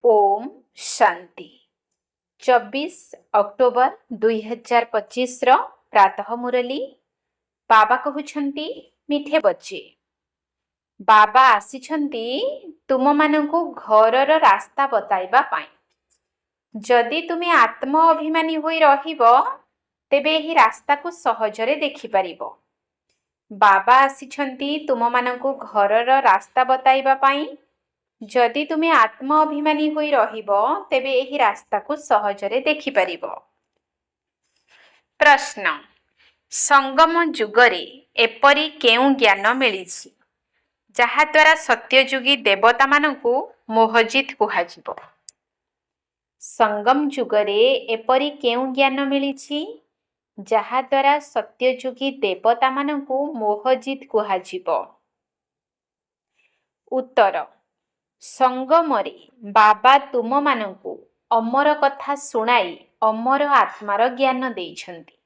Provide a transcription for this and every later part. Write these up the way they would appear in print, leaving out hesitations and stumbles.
Om Shanti 24 October 2025 प्रातः मुरली बाबा कहउछंती मिठे बच्चे बाबा आसिछंती तुम मानंकु घरर रास्ता बताइबा पाई। जदि तुमे आत्म अभिमानी होई रहिबो तेबे एही रास्ता को सहजरे देखि परिबो। बाबा आसिछंती तुम मानंकु घरर रास्ता बताइबा पाई। जदि तुमे आत्म अभिमानी होई रहिबो तेबे एही रास्ता को सहजरे देखि परिबो। प्रश्न संगम जुगरे एपरी केउ ज्ञान मिलिछि जहा द्वारा सत्ययुगी देवता मानंकु मोहजित कुहाजिबो। संगम जुगरे एपरी केउ ज्ञान मिलिछि जहा द्वारा सत्ययुगी देवता मानंकु मोहजित कुहाजिबो। उत्तर संगमरे बाबा तुम मानंकु अमर कथा सुनाई अमर आत्मार ज्ञान देइछंती।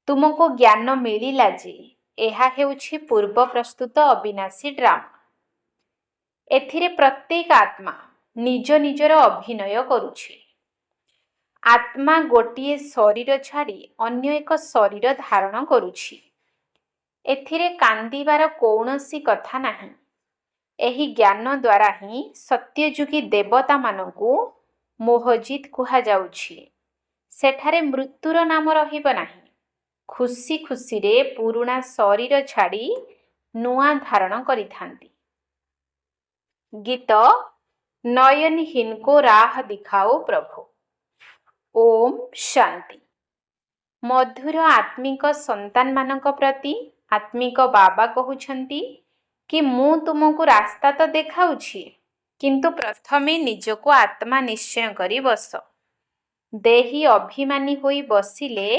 तुमको ज्ञान मिलिला जे एहा हेउछि पूर्व प्रस्तुत अविनाशी ड्रामा। एथिरे प्रत्येक आत्मा निज निजर अभिनय करुछि। आत्मा गोटिए शरीर छाड़ी अन्य एक शरीर धारण करुछि। एथिरे कांदिबार कौनसी कथा नाही। एही ज्ञान द्वारा ही सत्ययुगी देवता मानंकु मोहजित कुहा जाउछि। सेठारे मृत्युर नाम रहिब नाही। खुशी खुशी रे पुरुणा शरीर छाड़ी नुआ धारण करिथांती। गीत नयनहीन को राह दिखाओ प्रभु। ओम शांति। मधुर आत्मिक संतान मानक प्रति आत्मिक बाबा कहउछंती कि मु तुमको रास्ता तो देखाउछि किंतु प्रथमे निजको आत्मा निश्चय करी बस। देही अभिमानी होई बसिले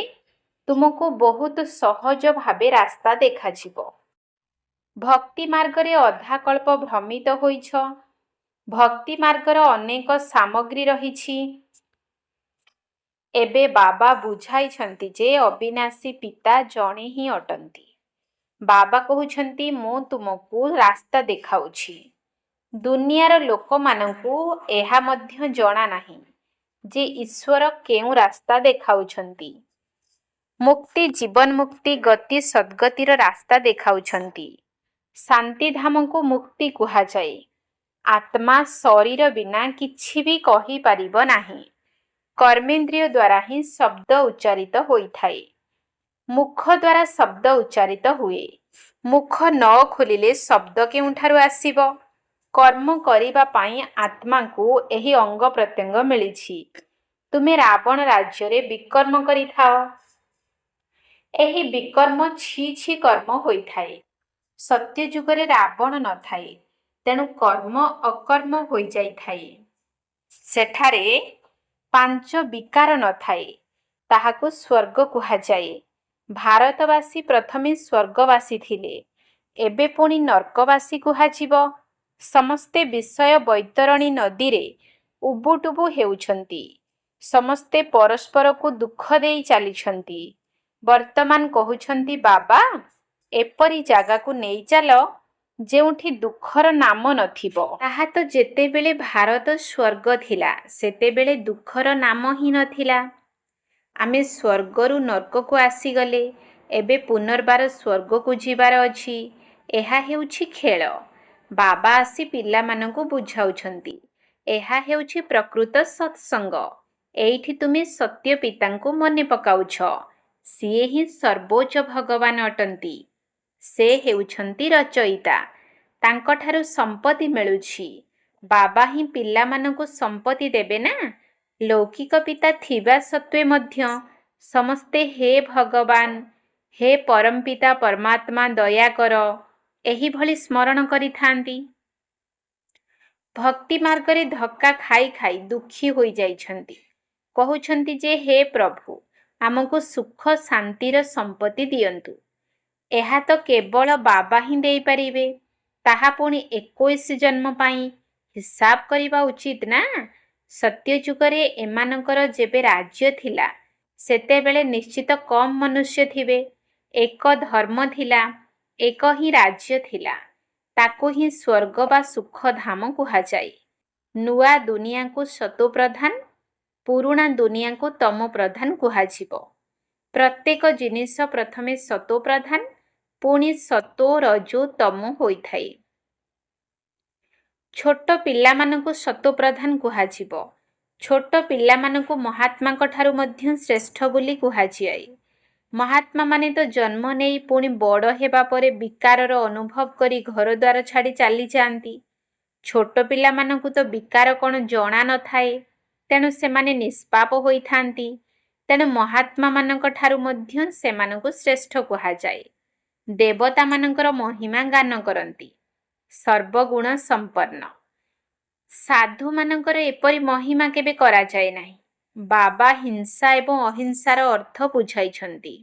तुमको बहुत सहज भावे रास्ता देखाजिबो। भक्ति मार्गरे अधा कल्प भ्रमित होइछ। भक्ति मार्गर अनेक सामग्री रहिछि। एबे बाबा बुझाइछंती जे अविनाशी पिता जणे ही अटंती। बाबा कहउछंती मु तुमको रास्ता देखाउछि। दुनियार लोक मानंकु एहा मध्य जणा नाही जे ईश्वर केउ रास्ता देखाउछंती। मुक्ति जीवन मुक्ति गति सद्गतिर रास्ता देखाउछंती। शांति धाम को मुक्ति कुहा जाए। आत्मा शरीर बिना किछि भी कहि परिबो नाही। कर्मेंद्रिय द्वारा ही शब्द उच्चारित होइथाए। मुख द्वारा शब्द उच्चारित हुए। मुख न खोलिले शब्द केउठारु आसीबो। कर्म करिबा पाई आत्मा को एही अंग प्रत्यंग मिलिछि। तुमे रावण राज्य रे विकर्म करिथाओ। एही विकर्म छी छी कर्म होइथाए। सत्य जुगरे रावण न थाए तेणु कर्म अकर्म होई जाइथाए। सेठारे पांच विकार न थाए ताहाकु स्वर्ग कुहा जाए। भारतवासी प्रथमे स्वर्गवासी थिले एबे पुणी नर्कवासी कुहाजिबो। समस्ते विषय बैतरणी नदी रे उबुटुबु हेउछंती। समस्ते परस्पर को दुख देई चालिछंती। वर्तमान कहउछंती बाबा एपरी जागा को नेई चालो जेउठी दुखर नाम नथिबो। ताहा तो जेतेबेले भारत स्वर्ग थिला सेतेबेले दुखर नाम ही नथिला। आमे स्वर्गरु नर्क को आसीगले एबे पुनर्बार स्वर्ग को जिबार अछि। एहा हेउछि खेल। बाबा आसी पिला मानंकु बुझाउछंती एहा हेउछि प्रकृत सत्संग। एइठी तुमे सत्य पितांकु मने पकाउछ। सिए ही सर्वोच्च भगवान अटंती। से हेउछंती रचयिता। तांकठारु संपत्ति मिलुछि। बाबा ही पिला मानंकु संपत्ति देबे ना। लौकिक पिता थिबा सत्वे मध्य समस्ते हे भगवान हे परमपिता परमात्मा दया कर एही भली स्मरण करिथांती। भक्ति मार्गरे धक्का खाई खाई दुखी होई जाइछंती। कहउछंती जे हे प्रभु आमको सुख शांतिर संपत्ति दियंतु। एहा तो केवल बाबा ही देई परिबे। ताहा पुणी 21 जन्म पाई हिसाब करिबा उचित ना। सत्य जुगरे एमानकर जेबे राज्य थिला सेतेबेले निश्चित कम मनुष्य थिबे। एक धर्म थिला एक ही राज्य थिला। ताको ही स्वर्ग बा सुख धाम कुहा जाए। ନୂଆ ଦୁନିଆକୁ ସତୋ ପ୍ରଧାନ, ପୁରୁଣା ଦୁନିଆକୁ ତମୋ ପ୍ରଧାନ କୁହାଯିବ। ପ୍ରତ୍ୟେକ ଜିନିଷ ପ୍ରଥମେ ସତୋ ପ୍ରଧାନ, ପୁଣି ସତୋ ରଜୋ ତମୋ ହୋଇଥାଏ। ଛୋଟ ପିଲାମାନଙ୍କୁ ସତୋ ପ୍ରଧାନ କୁହାଯିବ। ଛୋଟ ପିଲାମାନଙ୍କୁ ମହାତ୍ମାଙ୍କ ଠାରୁ ମଧ୍ୟ ଶ୍ରେଷ୍ଠ ବୋଲି କୁହାଯାଏ। ମହାତ୍ମାମାନେ ତ ଜନ୍ମ ନେଇ ପୁଣି ବଡ଼ ହେବା ପରେ ବିକାରର ଅନୁଭବ କରି ଘରଦ୍ୱାର ଛାଡ଼ି ଚାଲିଯାଆନ୍ତି। ଛୋଟ ପିଲାମାନଙ୍କୁ ତ ବିକାର କ'ଣ ଜଣା ନଥାଏ, ତେଣୁ ସେମାନେ ନିଷ୍ପାପ ହୋଇଥାନ୍ତି। ତେଣୁ ମହାତ୍ମାମାନଙ୍କ ଠାରୁ ମଧ୍ୟ ସେମାନଙ୍କୁ ଶ୍ରେଷ୍ଠ କୁହାଯାଏ। ଦେବତାମାନଙ୍କର ମହିମା ଗାନ କରନ୍ତି, ସର୍ବଗୁଣ ସମ୍ପନ୍ନ। ସାଧୁମାନଙ୍କର ଏପରି ମହିମା କେବେ କରାଯାଏ ନାହିଁ। ବାବା ହିଂସା ଏବଂ ଅହିଂସାର ଅର୍ଥ ବୁଝାଇଛନ୍ତି।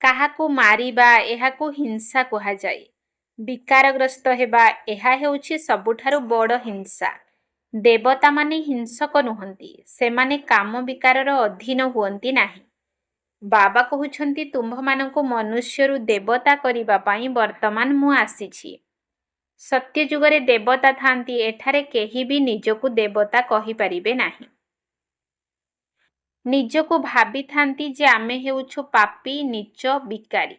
କାହାକୁ ମାରିବା, ଏହାକୁ ହିଂସା କୁହାଯାଏ। ବିକାରଗ୍ରସ୍ତ ହେବା, ଏହା ହେଉଛି ସବୁଠାରୁ ବଡ଼ ହିଂସା। ଦେବତାମାନେ ହିଂସକ ନୁହନ୍ତି, ସେମାନେ କାମ ବିକାରର ଅଧୀନ ହୁଅନ୍ତି ନାହିଁ। ବାବା କହୁଛନ୍ତି, ତୁମ୍ଭମାନଙ୍କୁ ମନୁଷ୍ୟରୁ ଦେବତା କରିବା ପାଇଁ ବର୍ତ୍ତମାନ ମୁଁ ଆସିଛି। ସତ୍ୟଯୁଗରେ ଦେବତା ଥାନ୍ତି, ଏଠାରେ କେହି ବି ନିଜକୁ ଦେବତା କହିପାରିବେ ନାହିଁ। ନିଜକୁ ଭାବିଥାନ୍ତି ଯେ ଆମେ ହେଉଛୁ ପାପୀ, ନୀଚ, ବିକାରୀ।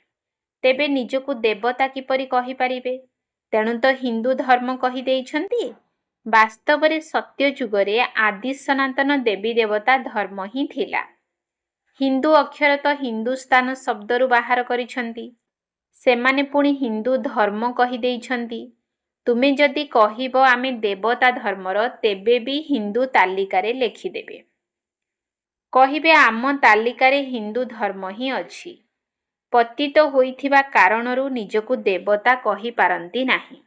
ତେବେ ନିଜକୁ ଦେବତା କିପରି କହିପାରିବେ? ତେଣୁ ତ ହିନ୍ଦୁ ଧର୍ମ କହିଦେଇଛନ୍ତି। ବାସ୍ତବରେ ସତ୍ୟଯୁଗରେ ଆଦି ସନାତନ ଦେବୀ ଦେବତା ଧର୍ମ ହିଁ ଥିଲା। ହିନ୍ଦୁ ଅକ୍ଷର ତ ହିନ୍ଦୁସ୍ତାନ ଶବ୍ଦରୁ ବାହାର କରିଛନ୍ତି। ସେମାନେ ପୁଣି ହିନ୍ଦୁ ଧର୍ମ କହିଦେଇଛନ୍ତି। ତୁମେ ଯଦି କହିବ ଆମେ ଦେବତା ଧର୍ମର, ତେବେ ବି ହିନ୍ଦୁ ତାଲିକାରେ ଲେଖିଦେବେ। କହିବେ ଆମ ତାଲିକାରେ ହିନ୍ଦୁ ଧର୍ମ ହିଁ ଅଛି। ପତିତ ହୋଇଥିବା କାରଣରୁ ନିଜକୁ ଦେବତା କହିପାରନ୍ତି ନାହିଁ।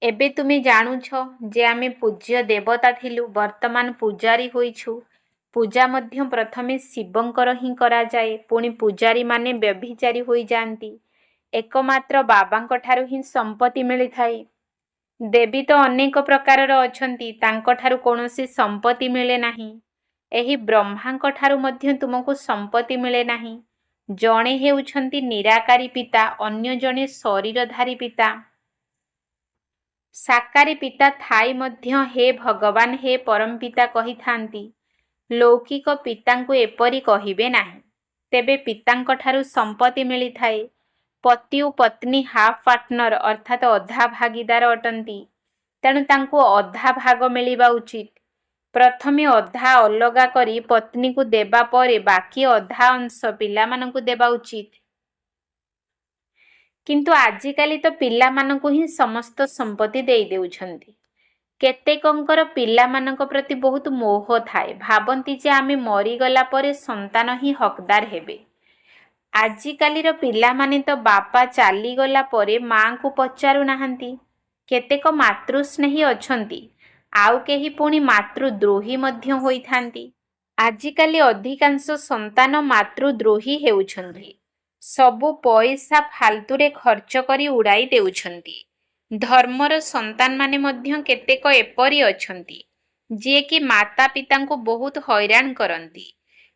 ଏବେ ତୁମେ ଜାଣୁଛ ଯେ ଆମେ ପୂଜ୍ୟ ଦେବତା ଥିଲୁ, ବର୍ତ୍ତମାନ ପୂଜାରୀ ହୋଇଛୁ। ପୂଜା ମଧ୍ୟ ପ୍ରଥମେ ଶିବଙ୍କର ହିଁ କରାଯାଏ, ପୁଣି ପୂଜାରୀମାନେ ବ୍ୟଭିଚାରୀ ହୋଇଯାଆନ୍ତି। ଏକମାତ୍ର ବାବାଙ୍କ ଠାରୁ ହିଁ ସମ୍ପତ୍ତି ମିଳିଥାଏ। ଦେବୀ ତ ଅନେକ ପ୍ରକାରର ଅଛନ୍ତି, ତାଙ୍କଠାରୁ କୌଣସି ସମ୍ପତ୍ତି ମିଳେ ନାହିଁ। ଏହି ବ୍ରହ୍ମାଙ୍କ ଠାରୁ ମଧ୍ୟ ତୁମକୁ ସମ୍ପତ୍ତି ମିଳେ ନାହିଁ। ଜଣେ ହେଉଛନ୍ତି ନିରାକାରୀ ପିତା, ଅନ୍ୟ ଜଣେ ଶରୀରଧାରୀ ପିତା। ସାକାରୀ ପିତା ଥାଇ ମଧ୍ୟ ହେ ଭଗବାନ, ହେ ପରମପିତା କହିଥାନ୍ତି। ଲୌକିକ ପିତାଙ୍କୁ ଏପରି କହିବେ ନାହିଁ। ତେବେ ପିତାଙ୍କ ଠାରୁ ସମ୍ପତ୍ତି ମିଳିଥାଏ। ପତି ଓ ପତ୍ନୀ ହାଫ୍ ପାର୍ଟନର ଅର୍ଥାତ୍ ଅଧା ଭାଗିଦାର ଅଟନ୍ତି। ତେଣୁ ତାଙ୍କୁ ଅଧା ଭାଗ ମିଳିବା ଉଚିତ। ପ୍ରଥମେ ଅଧା ଅଲଗା କରି ପତ୍ନୀକୁ ଦେବା ପରେ ବାକି ଅଧା ଅଂଶ ପିଲାମାନଙ୍କୁ ଦେବା ଉଚିତ। କିନ୍ତୁ ଆଜିକାଲି ତ ପିଲାମାନଙ୍କୁ ହିଁ ସମସ୍ତ ସମ୍ପତ୍ତି ଦେଇ ଦେଉଛନ୍ତି। କେତେକଙ୍କର ପିଲାମାନଙ୍କ ପ୍ରତି ବହୁତ ମୋହ ଥାଏ, ଭାବନ୍ତି ଯେ ଆମେ ମରିଗଲା ପରେ ସନ୍ତାନ ହିଁ ହକଦାର ହେବେ। ଆଜିକାଲିର ପିଲାମାନେ ତ ବାପା ଚାଲିଗଲା ପରେ ମାଆଙ୍କୁ ପଚାରୁନାହାନ୍ତି। କେତେକ ମାତୃସ୍ନେହୀ ଅଛନ୍ତି, ଆଉ କେହି ପୁଣି ମାତୃଦ୍ରୋହୀ ମଧ୍ୟ ହୋଇଥାନ୍ତି। ଆଜିକାଲି ଅଧିକାଂଶ ସନ୍ତାନ ମାତୃଦ୍ରୋହୀ ହେଉଛନ୍ତି। ସବୁ ପଇସା ଫାଲତୁରେ ଖର୍ଚ୍ଚ କରି ଉଡ଼ାଇ ଦେଉଛନ୍ତି। ଧର୍ମର ସନ୍ତାନମାନେ ମଧ୍ୟ କେତେକ ଏପରି ଅଛନ୍ତି, ଯିଏକି ମାତା ପିତାଙ୍କୁ ବହୁତ ହଇରାଣ କରନ୍ତି।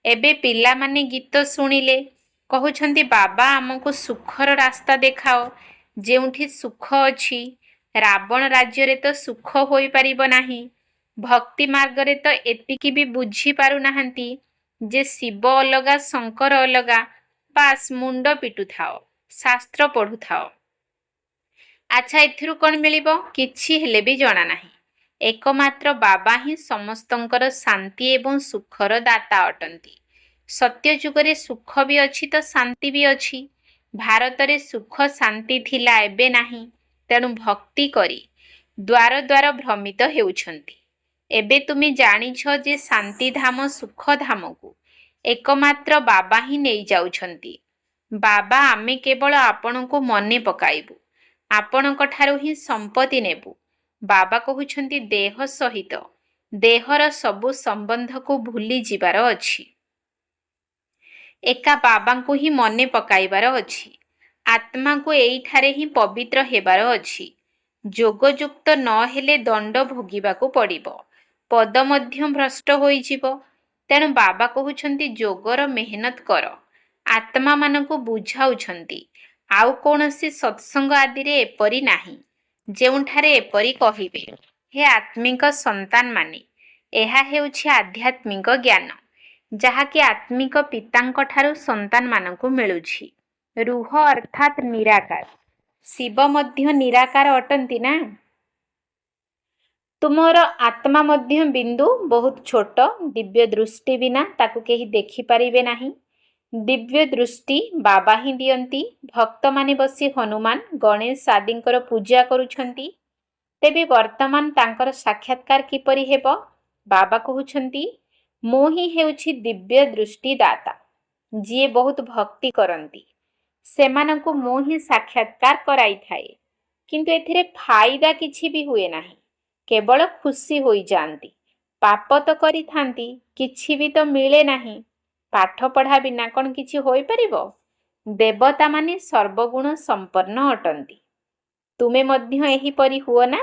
ଏବେ ପିଲାମାନେ ଗୀତ ଶୁଣିଲେ କହୁଛନ୍ତି, ବାବା ଆମକୁ ସୁଖର ରାସ୍ତା ଦେଖାଅ, ଯେଉଁଠି ସୁଖ ଅଛି। ରାବଣ ରାଜ୍ୟରେ ତ ସୁଖ ହୋଇପାରିବ ନାହିଁ। ଭକ୍ତି ମାର୍ଗରେ ତ ଏତିକି ବି ବୁଝି ପାରୁନାହାନ୍ତି ଯେ ଶିବ ଅଲଗା, ଶଙ୍କର ଅଲଗା। ବାସ୍ ମୁଣ୍ଡ ପିଟୁଥାଅ, ଶାସ୍ତ୍ର ପଢ଼ୁଥାଅ। ଆଚ୍ଛା, ଏଥିରୁ କ'ଣ ମିଳିବ? କିଛି ହେଲେ ବି ଜଣା ନାହିଁ। ଏକମାତ୍ର ବାବା ହିଁ ସମସ୍ତଙ୍କର ଶାନ୍ତି ଏବଂ ସୁଖର ଦାତା ଅଟନ୍ତି। ସତ୍ୟଯୁଗରେ ସୁଖ ବି ଅଛି ତ ଶାନ୍ତି ବି ଅଛି। ଭାରତରେ ସୁଖ ଶାନ୍ତି ଥିଲା, ଏବେ ନାହିଁ। ତେଣୁ ଭକ୍ତି କରି ଦ୍ୱାର ଦ୍ୱାର ଭ୍ରମିତ ହେଉଛନ୍ତି। ଏବେ ତୁମେ ଜାଣିଛ ଯେ ଶାନ୍ତିଧାମ ସୁଖଧାମକୁ ଏକମାତ୍ର ବାବା ହିଁ ନେଇଯାଉଛନ୍ତି। ବାବା, ଆମେ କେବଳ ଆପଣଙ୍କୁ ମନେ ପକାଇବୁ, ଆପଣଙ୍କ ଠାରୁ ହିଁ ସମ୍ପତ୍ତି ନେବୁ। ବାବା କହୁଛନ୍ତି, ଦେହ ସହିତ ଦେହର ସବୁ ସମ୍ବନ୍ଧକୁ ଭୁଲି ଯିବାର ଅଛି। ଏକା ବାବାଙ୍କୁ ହିଁ ମନେ ପକାଇବାର ଅଛି। ଆତ୍ମାକୁ ଏଇଠାରେ ହିଁ ପବିତ୍ର ହେବାର ଅଛି। ଯୋଗଯୁକ୍ତ ନ ହେଲେ ଦଣ୍ଡ ଭୋଗିବାକୁ ପଡ଼ିବ। ପଦ ମଧ୍ୟ ଭ୍ରଷ୍ଟ ହୋଇଯିବ। ତେଣୁ ବାବା କହୁଛନ୍ତି, ଯୋଗର ମେହନତ କର। ଆତ୍ମାମାନଙ୍କୁ ବୁଝାଉଛନ୍ତି। ଆଉ କୌଣସି ସତ୍ସଙ୍ଗ ଆଦିରେ ଏପରି ନାହିଁ। ଯେଉଁଠାରେ ଏପରି କହିବେ, ହେ ଆତ୍ମିକ ସନ୍ତାନମାନେ, ଏହା ହେଉଛି ଆଧ୍ୟାତ୍ମିକ ଜ୍ଞାନ, ଯାହାକି ଆତ୍ମିକ ପିତାଙ୍କ ଠାରୁ ସନ୍ତାନମାନଙ୍କୁ ମିଳୁଛି। ରୁହ ଅର୍ଥାତ୍ ନିରାକାର। ଶିବ ମଧ୍ୟ ନିରାକାର ଅଟନ୍ତି ନା? ତୁମର ଆତ୍ମା ମଧ୍ୟ ବିନ୍ଦୁ, ବହୁତ ଛୋଟ। ଦିବ୍ୟ ଦୃଷ୍ଟି ବିନା ତାକୁ କେହି ଦେଖିପାରିବେ ନାହିଁ। ଦିବ୍ୟ ଦୃଷ୍ଟି ବାବା ହିଁ ଦିଅନ୍ତି। ଭକ୍ତମାନେ ବସି ହନୁମାନ, ଗଣେଶ ଆଦିଙ୍କର ପୂଜା କରୁଛନ୍ତି। ତେବେ ବର୍ତ୍ତମାନ ତାଙ୍କର ସାକ୍ଷାତକାର କିପରି ହେବ? ବାବା କହୁଛନ୍ତି, ମୁଁ ହିଁ ହେଉଛି ଦିବ୍ୟ ଦୃଷ୍ଟି ଦାତା। ଯିଏ ବହୁତ ଭକ୍ତି କରନ୍ତି ସେମାନଙ୍କୁ ମୁଁ ହିଁ ସାକ୍ଷାତକାର କରାଇଥାଏ। କିନ୍ତୁ ଏଥିରେ ଫାଇଦା କିଛି ବି ହୁଏ ନାହିଁ, କେବଳ ଖୁସି ହୋଇଯାଆନ୍ତି। ପାପ ତ କରିଥାନ୍ତି, କିଛି ବି ତ ମିଳେ ନାହିଁ। ପାଠ ପଢ଼ା ବିନା କ'ଣ କିଛି ହୋଇପାରିବ? ଦେବତାମାନେ ସର୍ବଗୁଣ ସମ୍ପନ୍ନ ଅଟନ୍ତି। ତୁମେ ମଧ୍ୟ ଏହିପରି ହୁଅ ନା?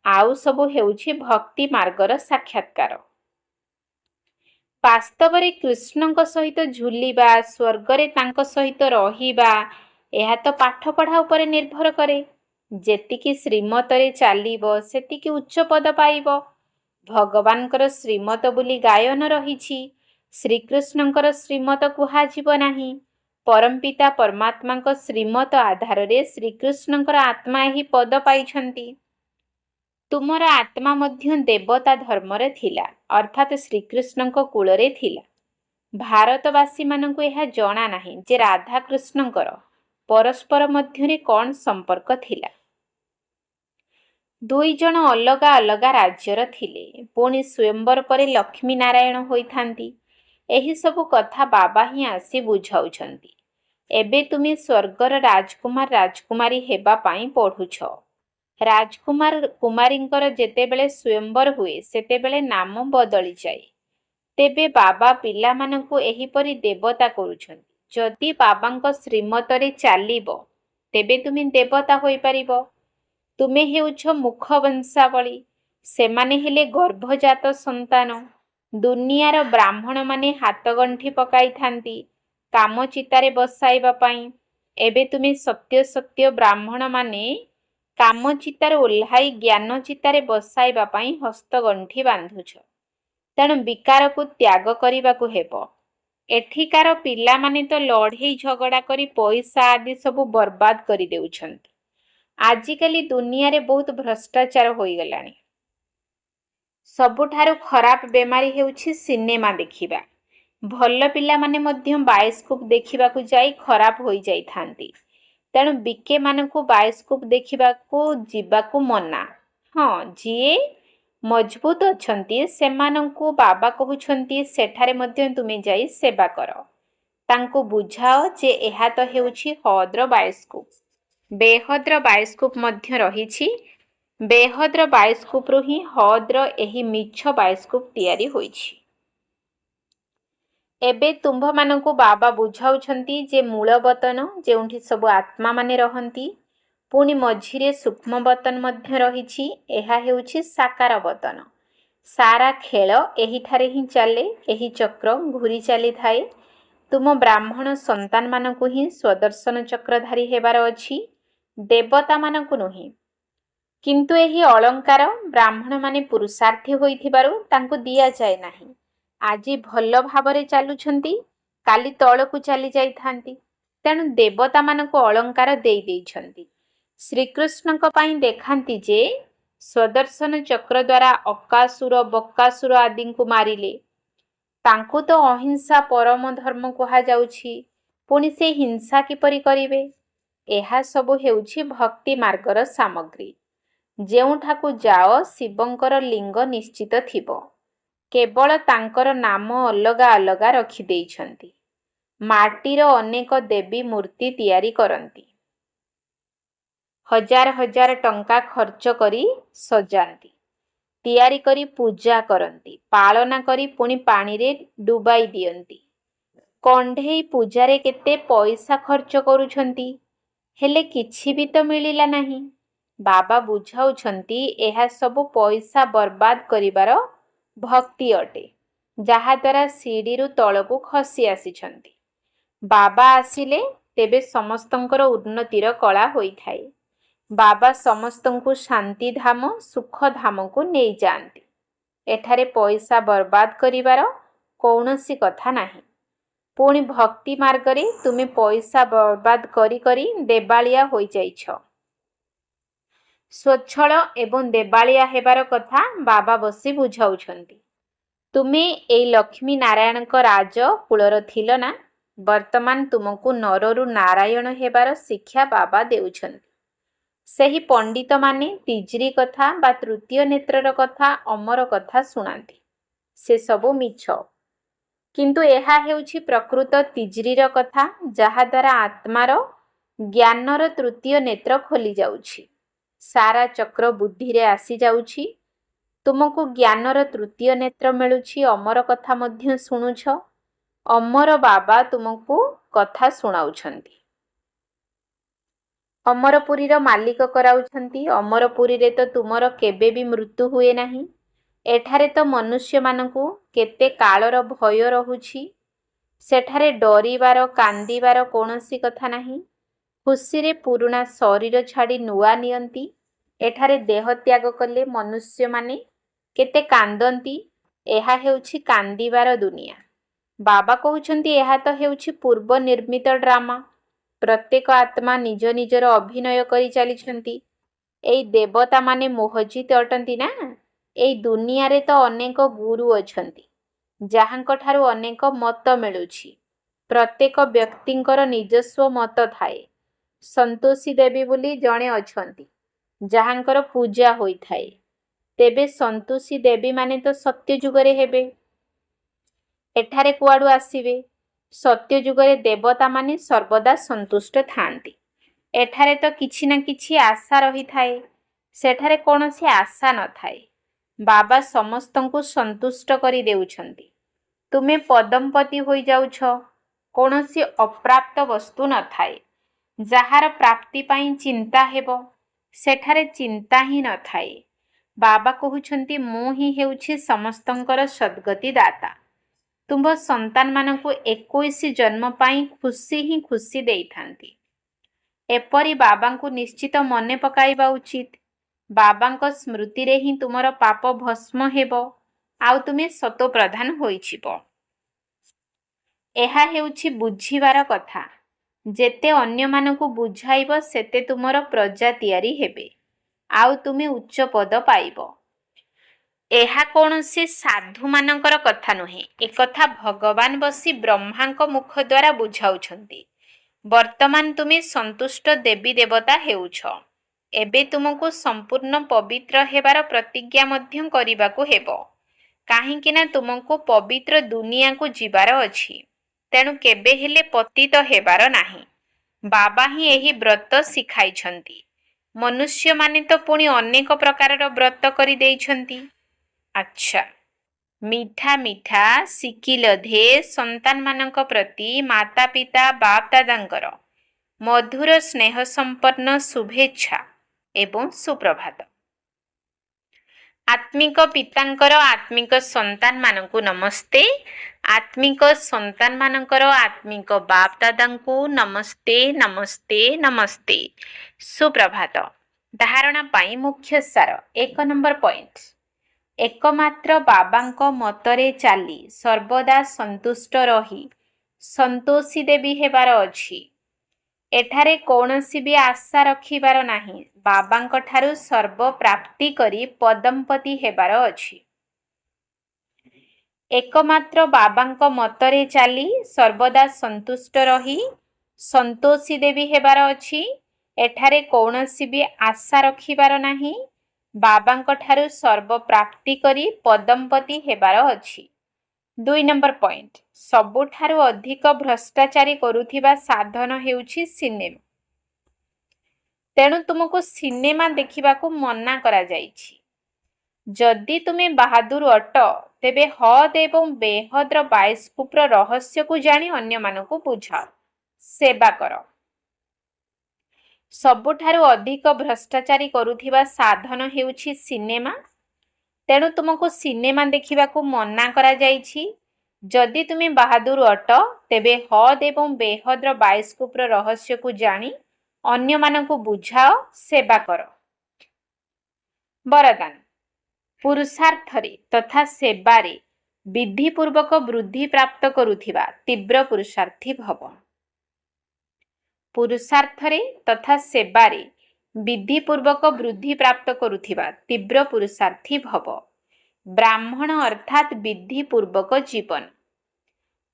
ଆଉ ସବୁ ହେଉଛି ଭକ୍ତି ମାର୍ଗର ସାକ୍ଷାତକାର। ବାସ୍ତବରେ କୃଷ୍ଣଙ୍କ ସହିତ ଝୁଲିବା, ସ୍ୱର୍ଗରେ ତାଙ୍କ ସହିତ ରହିବା, ଏହା ତ ପାଠପଢ଼ା ଉପରେ ନିର୍ଭର କରେ। ଯେତିକି ଶ୍ରୀମତରେ ଚାଲିବ ସେତିକି ଉଚ୍ଚ ପଦ ପାଇବ। ଭଗବାନଙ୍କର ଶ୍ରୀମତ ବୋଲି ଗାୟନ ରହିଛି। ଶ୍ରୀକୃଷ୍ଣଙ୍କର ଶ୍ରୀମତ କୁହାଯିବ ନାହିଁ। ପରମପିତା ପରମାତ୍ମାଙ୍କ ଶ୍ରୀମତ ଆଧାରରେ ଶ୍ରୀକୃଷ୍ଣଙ୍କର ଆତ୍ମା ଏହି ପଦ ପାଇଛନ୍ତି। ତୁମର ଆତ୍ମା ମଧ୍ୟ ଦେବତା ଧର୍ମରେ ଥିଲା, ଅର୍ଥାତ୍ ଶ୍ରୀକୃଷ୍ଣଙ୍କ କୂଳରେ ଥିଲା। ଭାରତବାସୀମାନଙ୍କୁ ଏହା ଜଣା ନାହିଁ ଯେ ରାଧାକୃଷ୍ଣଙ୍କର ପରସ୍ପର ମଧ୍ୟରେ କ'ଣ ସମ୍ପର୍କ ଥିଲା। ଦୁଇ ଜଣ ଅଲଗା ଅଲଗା ରାଜ୍ୟର ଥିଲେ। ପୁଣି ସ୍ୱୟଂବର ପରେ ଲକ୍ଷ୍ମୀ ନାରାୟଣ ହୋଇଥାନ୍ତି। ଏହିସବୁ କଥା ବାବା ହିଁ ଆସି ବୁଝାଉଛନ୍ତି। ଏବେ ତୁମେ ସ୍ୱର୍ଗର ରାଜକୁମାର ରାଜକୁମାରୀ ହେବା ପାଇଁ ପଢ଼ୁଛ। ରାଜକୁମାର କୁମାରୀଙ୍କର ଯେତେବେଳେ ସ୍ୱୟଂବର ହୁଏ ସେତେବେଳେ ନାମ ବଦଳିଯାଏ। ତେବେ ବାବା ପିଲାମାନଙ୍କୁ ଏହିପରି ଦେବତା କରୁଛନ୍ତି। ଯଦି ବାବାଙ୍କ ଶ୍ରୀମତରେ ଚାଲିବ ତେବେ ତୁମେ ଦେବତା ହୋଇପାରିବ। ତୁମେ ହେଉଛ ମୁଖ ବଂଶାବଳୀ, ସେମାନେ ହେଲେ ଗର୍ଭଜାତ ସନ୍ତାନ। ଦୁନିଆର ବ୍ରାହ୍ମଣମାନେ ହାତଗଣ୍ଠି ପକାଇଥାନ୍ତି କାମ ଚିତାରେ ବସାଇବା ପାଇଁ। ଏବେ ତୁମେ ସତ୍ୟ ସତ୍ୟ ବ୍ରାହ୍ମଣମାନେ କାମ ଚିତାରେ ଓହ୍ଲାଇ ଜ୍ଞାନ ଚିତାରେ ବସାଇବା ପାଇଁ ହସ୍ତଗଣ୍ଠି ବାନ୍ଧୁଛ। ତେଣୁ ବିକାରକୁ ତ୍ୟାଗ କରିବାକୁ ହେବ। ଏଠିକାର ପିଲାମାନେ ତ ଲଢ଼େଇ ଝଗଡ଼ା କରି ପଇସା ଆଦି ସବୁ ବର୍ବାଦ କରିଦେଉଛନ୍ତି। ଆଜିକାଲି ଦୁନିଆରେ ବହୁତ ଭ୍ରଷ୍ଟାଚାର ହୋଇଗଲାଣି। ସବୁଠାରୁ ଖରାପ ବେମାରୀ ହେଉଛି ସିନେମା ଦେଖିବା। ଭଲ ପିଲାମାନେ ମଧ୍ୟ ବାୟୋସ୍କୋପ ଦେଖିବାକୁ ଯାଇ ଖରାପ ହୋଇଯାଇଥାନ୍ତି। ତେଣୁ ବିକେମାନଙ୍କୁ ବାୟୋସ୍କୋପ ଦେଖିବାକୁ ଯିବାକୁ ମନା। ହଁ, ଯିଏ ମଜବୁତ ଅଛନ୍ତି ସେମାନଙ୍କୁ ବାବା କହୁଛନ୍ତି ସେଠାରେ ମଧ୍ୟ ତୁମେ ଯାଇ ସେବା କର। ତାଙ୍କୁ ବୁଝାଅ ଯେ ଏହା ତ ହେଉଛି ହଦ୍ର ବାୟୋସ୍କୋପ। ବେହଦ୍ର ବାୟୋସ୍କୋପ ମଧ୍ୟ ରହିଛି। ବେହଦ୍ର ବାୟୋସ୍କୋପରୁ ହିଁ ହଦ୍ର ଏହି ମିଛ ବାୟୋସ୍କୋପ ତିଆରି ହୋଇଛି। ଏବେ ତୁମ୍ଭମାନଙ୍କୁ ବାବା ବୁଝାଉଛନ୍ତି ଯେ ମୂଳ ବତନ, ଯେଉଁଠି ସବୁ ଆତ୍ମାମାନେ ରହନ୍ତି, ପୁଣି ମଝିରେ ସୂକ୍ଷ୍ମ ବତନ ମଧ୍ୟ ରହିଛି। ଏହା ହେଉଛି ସାକାର ବତନ। ସାରା ଖେଳ ଏହିଠାରେ ହିଁ ଚାଲେ। ଏହି ଚକ୍ର ଘୂରି ଚାଲିଥାଏ। ତୁମ ବ୍ରାହ୍ମଣ ସନ୍ତାନମାନଙ୍କୁ ହିଁ ସ୍ୱଦର୍ଶନ ଚକ୍ରଧାରୀ ହେବାର ଅଛି, ଦେବତାମାନଙ୍କୁ ନୁହେଁ। କିନ୍ତୁ ଏହି ଅଳଙ୍କାର ବ୍ରାହ୍ମଣମାନେ ପୁରୁଷାର୍ଥୀ ହୋଇଥିବାରୁ ତାଙ୍କୁ ଦିଆଯାଏ ନାହିଁ। ଆଜି ଭଲ ଭାବରେ ଚାଲୁଛନ୍ତି, କାଲି ତଳକୁ ଚାଲି ଯାଇଥାନ୍ତି। ତେଣୁ ଦେବତାମାନଙ୍କୁ ଅଳଙ୍କାର ଦେଇ ଦେଇଛନ୍ତି। ଶ୍ରୀକୃଷ୍ଣଙ୍କ ପାଇଁ ଦେଖାନ୍ତି ଯେ ସ୍ୱଦର୍ଶନ ଚକ୍ର ଦ୍ୱାରା ଅକାସୁର ବକାସୁର ଆଦିଙ୍କୁ ମାରିଲେ। ତାଙ୍କୁ ତ ଅହିଂସା ପରମ ଧର୍ମ କୁହାଯାଉଛି। ପୁଣି ସେ ହିଂସା କିପରି କରିବେ? ଏହା ସବୁ ହେଉଛି ଭକ୍ତି ମାର୍ଗର ସାମଗ୍ରୀ। ଯେଉଁଠାକୁ ଯାଅ ଶିବଙ୍କର ଲିଙ୍ଗ ନିଶ୍ଚିତ ଥିବ। କେବଳ ତାଙ୍କର ନାମ ଅଲଗା ଅଲଗା ରଖିଦେଇଛନ୍ତି। ମାଟିର ଅନେକ ଦେବୀ ମୂର୍ତ୍ତି ତିଆରି କରନ୍ତି। ହଜାର ହଜାର ଟଙ୍କା ଖର୍ଚ୍ଚ କରି ସଜାନ୍ତି, ତିଆରି କରି ପୂଜା କରନ୍ତି, ପାଳନା କରି ପୁଣି ପାଣିରେ ଡୁବାଇ ଦିଅନ୍ତି। କଣ୍ଢେଇ ପୂଜାରେ କେତେ ପଇସା ଖର୍ଚ୍ଚ କରୁଛନ୍ତି, ହେଲେ କିଛି ବି ତ ମିଳିଲା ନାହିଁ। ବାବା ବୁଝାଉଛନ୍ତି ଏହା ସବୁ ପଇସା ବର୍ବାଦ କରିବାର ଭକ୍ତି ଅଟେ, ଯାହାଦ୍ୱାରା ସିଡ଼ିରୁ ତଳକୁ ଖସି ଆସିଛନ୍ତି। ବାବା ଆସିଲେ ତେବେ ସମସ୍ତଙ୍କର ଉନ୍ନତିର କଳା ହୋଇଥାଏ। ବାବା ସମସ୍ତଙ୍କୁ ଶାନ୍ତିଧାମ ସୁଖଧାମକୁ ନେଇଯାଆନ୍ତି। ଏଠାରେ ପଇସା ବର୍ବାଦ କରିବାର କୌଣସି କଥା ନାହିଁ। ପୁଣି ଭକ୍ତି ମାର୍ଗରେ ତୁମେ ପଇସା ବର୍ବାଦ କରି କରି ଦେବାଳିଆ ହୋଇଯାଇଛ। ସ୍ୱଚ୍ଛଳ ଏବଂ ଦେବାଳିଆ ହେବାର କଥା ବାବା ବସି ବୁଝାଉଛନ୍ତି। ତୁମେ ଏଇ ଲକ୍ଷ୍ମୀ ନାରାୟଣଙ୍କ ରାଜ କୂଳର ଥିଲ ନା? ବର୍ତ୍ତମାନ ତୁମକୁ ନରରୁ ନାରାୟଣ ହେବାର ଶିକ୍ଷା ବାବା ଦେଉଛନ୍ତି। ସେହି ପଣ୍ଡିତମାନେ ତିଜ୍ରି କଥା ବା ତୃତୀୟ ନେତ୍ରର କଥା ଅମର କଥା ଶୁଣାନ୍ତି। ସେସବୁ ମିଛ। କିନ୍ତୁ ଏହା ହେଉଛି ପ୍ରକୃତ ତିଜ୍ରିର କଥା, ଯାହାଦ୍ୱାରା ଆତ୍ମାର ଜ୍ଞାନର ତୃତୀୟ ନେତ୍ର ଖୋଲି ଯାଉଛି। ସାରା ଚକ୍ର ବୁଦ୍ଧିରେ ଆସିଯାଉଛି। ତୁମକୁ ଜ୍ଞାନର ତୃତୀୟ ନେତ୍ର ମିଳୁଛି। ଅମର କଥା ମଧ୍ୟ ଶୁଣୁଛ। ଅମର ବାବା ତୁମକୁ କଥା ଶୁଣାଉଛନ୍ତି। ଅମରପୁରୀର ମାଲିକ କରାଉଛନ୍ତି। ଅମରପୁରୀରେ ତ ତୁମର କେବେ ବି ମୃତ୍ୟୁ ହୁଏ ନାହିଁ। ଏଠାରେ ତ ମନୁଷ୍ୟମାନଙ୍କୁ କେତେ କାଳର ଭୟ ରହୁଛି। ସେଠାରେ ଡରିବାର କାନ୍ଦିବାର କୌଣସି କଥା ନାହିଁ। ଖୁସିରେ ପୁରୁଣା ଶରୀର ଛାଡ଼ି ନୂଆ ନିଅନ୍ତି। ଏଠାରେ ଦେହ ତ୍ୟାଗ କଲେ ମନୁଷ୍ୟମାନେ କେତେ କାନ୍ଦନ୍ତି। ଏହା ହେଉଛି କାନ୍ଦିବାର ଦୁନିଆ। ବାବା କହୁଛନ୍ତି ଏହା ତ ହେଉଛି ପୂର୍ବ ନିର୍ମିତ ଡ୍ରାମା। ପ୍ରତ୍ୟେକ ଆତ୍ମା ନିଜ ନିଜର ଅଭିନୟ କରି ଚାଲିଛନ୍ତି। ଏଇ ଦେବତାମାନେ ମୋହଜିତ ଅଟନ୍ତି ନା? ଏଇ ଦୁନିଆରେ ତ ଅନେକ ଗୁରୁ ଅଛନ୍ତି, ଯାହାଙ୍କଠାରୁ ଅନେକ ମତ ମିଳୁଛି। ପ୍ରତ୍ୟେକ ବ୍ୟକ୍ତିଙ୍କର ନିଜସ୍ୱ ମତ ଥାଏ। ସନ୍ତୋଷୀ ଦେବୀ ବୋଲି ଜଣେ ଅଛନ୍ତି, ଯାହାଙ୍କର ପୂଜା ହୋଇଥାଏ। ତେବେ ସନ୍ତୋଷୀ ଦେବୀମାନେ ତ ସତ୍ୟ ଯୁଗରେ ହେବେ। ଏଠାରେ କୁଆଡ଼ୁ ଆସିବେ? ସତ୍ୟ ଯୁଗରେ ଦେବତାମାନେ ସର୍ବଦା ସନ୍ତୁଷ୍ଟ ଥାଆନ୍ତି। ଏଠାରେ ତ କିଛି ନା କିଛି ଆଶା ରହିଥାଏ। ସେଠାରେ କୌଣସି ଆଶା ନଥାଏ। ବାବା ସମସ୍ତଙ୍କୁ ସନ୍ତୁଷ୍ଟ କରି ଦେଉଛନ୍ତି। ତୁମେ ପଦମ୍ପତି ହୋଇଯାଉଛ। କୌଣସି ଅପ୍ରାପ୍ତ ବସ୍ତୁ ନଥାଏ। ଯାହାର ପ୍ରାପ୍ତି ପାଇଁ ଚିନ୍ତା ହେବ, ସେଠାରେ ଚିନ୍ତା ହିଁ ନଥାଏ। ବାବା କହୁଛନ୍ତି ମୁଁ ହିଁ ହେଉଛି ସମସ୍ତଙ୍କର ସଦ୍ଗତି ଦାତା। ତୁମ୍ଭ ସନ୍ତାନମାନଙ୍କୁ 21 ଜନ୍ମ ପାଇଁ ଖୁସି ହିଁ ଖୁସି ଦେଇଥାନ୍ତି। ଏପରି ବାବାଙ୍କୁ ନିଶ୍ଚିତ ମନେ ପକାଇବା ଉଚିତ। ବାବାଙ୍କ ସ୍ମୃତିରେ ହିଁ ତୁମର ପାପ ଭସ୍ମ ହେବ, ଆଉ ତୁମେ ସତୋପ୍ରଧାନ ହୋଇଯିବ। ଏହା ହେଉଛି ବୁଝିବାର କଥା। ଯେତେ ଅନ୍ୟମାନଙ୍କୁ ବୁଝାଇବ ସେତେ ତୁମର ପ୍ରଜା ତିଆରି ହେବେ, ଆଉ ତୁମେ ଉଚ୍ଚ ପଦ ପାଇବ। ଏହା କୌଣସି ସାଧୁମାନଙ୍କର କଥା ନୁହେଁ। ଏକଥା ଭଗବାନ ବସି ବ୍ରହ୍ମାଙ୍କ ମୁଖ ଦ୍ୱାରା ବୁଝାଉଛନ୍ତି। ବର୍ତ୍ତମାନ ତୁମେ ସନ୍ତୁଷ୍ଟ ଦେବୀ ଦେବତା ହେଉଛ। ଏବେ ତୁମକୁ ସମ୍ପୂର୍ଣ୍ଣ ପବିତ୍ର ହେବାର ପ୍ରତିଜ୍ଞା ମଧ୍ୟ କରିବାକୁ ହେବ। କାହିଁକି ନା ତୁମକୁ ପବିତ୍ର ଦୁନିଆକୁ ଯିବାର ଅଛି। ତେଣୁ କେବେ ହେଲେ ପତିତ ହେବାର ନାହିଁ। ବାବା ହିଁ ଏହି ବ୍ରତ ଶିଖାଇଛନ୍ତି। ମନୁଷ୍ୟମାନେ ତ ପୁଣି ଅନେକ ପ୍ରକାରର ବ୍ରତ କରି ଦେଇଛନ୍ତି। ଆଚ୍ଛା, ମିଠା ମିଠା ଶିକିଲ ଧେ ସନ୍ତାନମାନଙ୍କ ପ୍ରତି ମାତା ପିତା ବାପ ଦାଦାଙ୍କର ମଧୁର ସ୍ନେହ ସମ୍ପନ୍ନ ଶୁଭେଚ୍ଛା ଏବଂ ସୁପ୍ରଭାତ। ଆତ୍ମିକ ପିତାଙ୍କର ଆତ୍ମିକ ସନ୍ତାନମାନଙ୍କୁ ନମସ୍ତେ। ଆତ୍ମିକ ସନ୍ତାନମାନଙ୍କର ଆତ୍ମିକ ବାପ ଦାଦାଙ୍କୁ ନମସ୍ତେ ନମସ୍ତେ ନମସ୍ତେ। ସୁପ୍ରଭାତ। ଧାରଣା ପାଇଁ ମୁଖ୍ୟ ସାର। 1 ନମ୍ବର ପଏଣ୍ଟ। ଏକମାତ୍ର ବାବାଙ୍କ ମତରେ ଚାଲି ସର୍ବଦା ସନ୍ତୁଷ୍ଟ ରହି ସନ୍ତୋଷୀ ଦେବୀ ହେବାର ଅଛି। ଏଠାରେ କୌଣସି ବି ଆଶା ରଖିବାର ନାହିଁ। ବାବାଙ୍କ ଠାରୁ ସର୍ବ ପ୍ରାପ୍ତି କରି ପଦମ୍ପତି ହେବାର ଅଛି। ଏକମାତ୍ର ବାବାଙ୍କ ମତରେ ଚାଲି ସର୍ବଦା ସନ୍ତୁଷ୍ଟ ରହି ସନ୍ତୋଷୀ ଦେବୀ ହେବାର ଅଛି। ଏଠାରେ କୌଣସି ବି ଆଶା ରଖିବାର ନାହିଁ। ବାବାଙ୍କ ଠାରୁ ସର୍ବ ପ୍ରାପ୍ତି କରି ପଦମ୍ପତି ହେବାର ଅଛି। 2 ନମ୍ବର ପଏଣ୍ଟ। ସବୁଠାରୁ ଅଧିକ ଭ୍ରଷ୍ଟାଚାରୀ କରୁଥିବା ସାଧନ ହେଉଛି ସିନେମା। ତେଣୁ ତୁମକୁ ସିନେମା ଦେଖିବାକୁ ମନା କରାଯାଇଛି। ଯଦି ତୁମେ ବାହାଦୁର ଅଟ, ତେବେ ହଦ୍ ଏବଂ ବେହଦର ବାଇସ୍କୁପ୍ର ରହସ୍ୟକୁ ଜାଣି ଅନ୍ୟମାନଙ୍କୁ ବୁଝାଅ, ସେବା କର। ସବୁଠାରୁ ଅଧିକ ଭ୍ରଷ୍ଟାଚାରୀ କରୁଥିବା ସାଧନ ହେଉଛି ସିନେମା। ତେଣୁ ତୁମକୁ ସିନେମା ଦେଖିବାକୁ ମନା କରାଯାଇଛି। ଯଦି ତୁମେ ବାହାଦୁର ଅଟ, ତେବେ ହଦ୍ ଏବଂ ବେହଦର ବାଇସ୍କୁପ୍ର ରହସ୍ୟକୁ ଜାଣି ଅନ୍ୟମାନଙ୍କୁ ବୁଝାଅ, ସେବା କର। ବରଦାନ ପୁରୁଷାର୍ଥରେ ତଥା ସେବାରେ ବିଧିପୂର୍ବକ ବୃଦ୍ଧି ପ୍ରାପ୍ତ କରୁଥିବା ତୀବ୍ର ପୁରୁଷାର୍ଥୀ ଭବ। ପୁରୁଷାର୍ଥରେ ତଥା ସେବାରେ ବିଧିପୂର୍ବକ ବୃଦ୍ଧି ପ୍ରାପ୍ତ କରୁଥିବା ତୀବ୍ର ପୁରୁଷାର୍ଥୀ ଭବ। ବ୍ରାହ୍ମଣ ଅର୍ଥାତ୍ ବିଧିପୂର୍ବକ ଜୀବନ।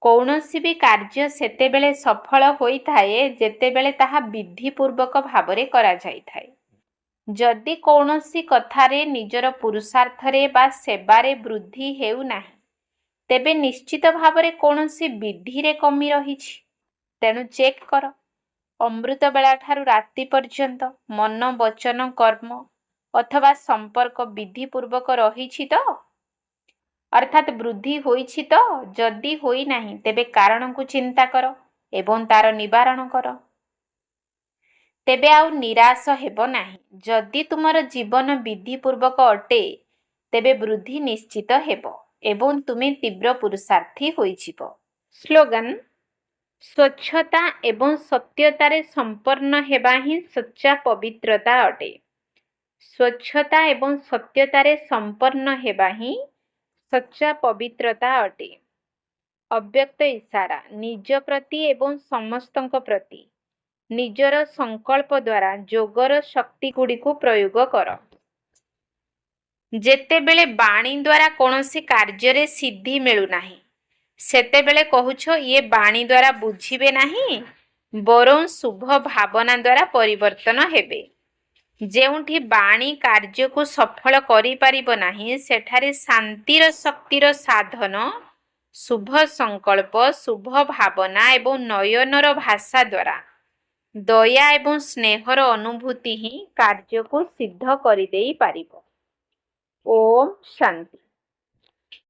କୌଣସି ବି କାର୍ଯ୍ୟ ସେତେବେଳେ ସଫଳ ହୋଇଥାଏ ଯେତେବେଳେ ତାହା ବିଧିପୂର୍ବକ ଭାବରେ କରାଯାଇଥାଏ। ଯଦି କୌଣସି କଥାରେ ନିଜର ପୁରୁଷାର୍ଥରେ ବା ସେବାରେ ବୃଦ୍ଧି ହେଉନାହିଁ, ତେବେ ନିଶ୍ଚିତ ଭାବରେ କୌଣସି ବିଧିରେ କମି ରହିଛି। ତେଣୁ ଚେକ୍ କର। ଅମୃତବେଳା ଠାରୁ ରାତି ପର୍ଯ୍ୟନ୍ତ ମନ, ବଚନ, କର୍ମ ଅଥବା ସମ୍ପର୍କ ବିଧିପୂର୍ବକ ରହିଛି ତ? ଅର୍ଥାତ୍ ବୃଦ୍ଧି ହୋଇଛି ତ? ଯଦି ହୋଇନାହିଁ ତେବେ କାରଣକୁ ଚିନ୍ତା କର ଏବଂ ତାର ନିବାରଣ କର। ତେବେ ଆଉ ନିରାଶ ହେବ ନାହିଁ। ଯଦି ତୁମର ଜୀବନ ବିଧିପୂର୍ବକ ଅଟେ, ତେବେ ବୃଦ୍ଧି ନିଶ୍ଚିତ ହେବ ଏବଂ ତୁମେ ତୀବ୍ର ପୁରୁଷାର୍ଥୀ ହୋଇଯିବ। ସ୍ଲୋଗାନ ସ୍ୱଚ୍ଛତା ଏବଂ ସତ୍ୟତାରେ ସମ୍ପନ୍ନ ହେବା ହିଁ ସଚ୍ଚା ପବିତ୍ରତା ଅଟେ। ସ୍ୱଚ୍ଛତା ଏବଂ ସତ୍ୟତାରେ ସମ୍ପନ୍ନ ହେବା ହିଁ ସଚ୍ଚା ପବିତ୍ରତା ଅଟେ। ଅବ୍ୟକ୍ତ ଇଶାରା ନିଜ ପ୍ରତି ଏବଂ ସମସ୍ତଙ୍କ ପ୍ରତି ନିଜର ସଂକଳ୍ପ ଦ୍ୱାରା ଯୋଗର ଶକ୍ତିଗୁଡ଼ିକୁ ପ୍ରୟୋଗ କର। ଯେତେବେଳେ ବାଣୀ ଦ୍ୱାରା କୌଣସି କାର୍ଯ୍ୟରେ ସିଦ୍ଧି ମିଳୁନାହିଁ, ସେତେବେଳେ କହୁଛ ଇଏ ବାଣୀ ଦ୍ୱାରା ବୁଝିବେ ନାହିଁ, ବରଂ ଶୁଭ ଭାବନା ଦ୍ୱାରା ପରିବର୍ତ୍ତନ ହେବେ। ଯେଉଁଠି ବାଣୀ କାର୍ଯ୍ୟକୁ ସଫଳ କରିପାରିବ ନାହିଁ, ସେଠାରେ ଶାନ୍ତିର ଶକ୍ତିର ସାଧନ ଶୁଭ ସଂକଳ୍ପ, ଶୁଭ ଭାବନା ଏବଂ ନୟନର ଭାଷା ଦ୍ୱାରା ଦୟା ଏବଂ ସ୍ନେହର ଅନୁଭୂତି ହିଁ କାର୍ଯ୍ୟକୁ ସିଦ୍ଧ କରିଦେଇ ପାରିବ। ଓମ୍ ଶାନ୍ତି।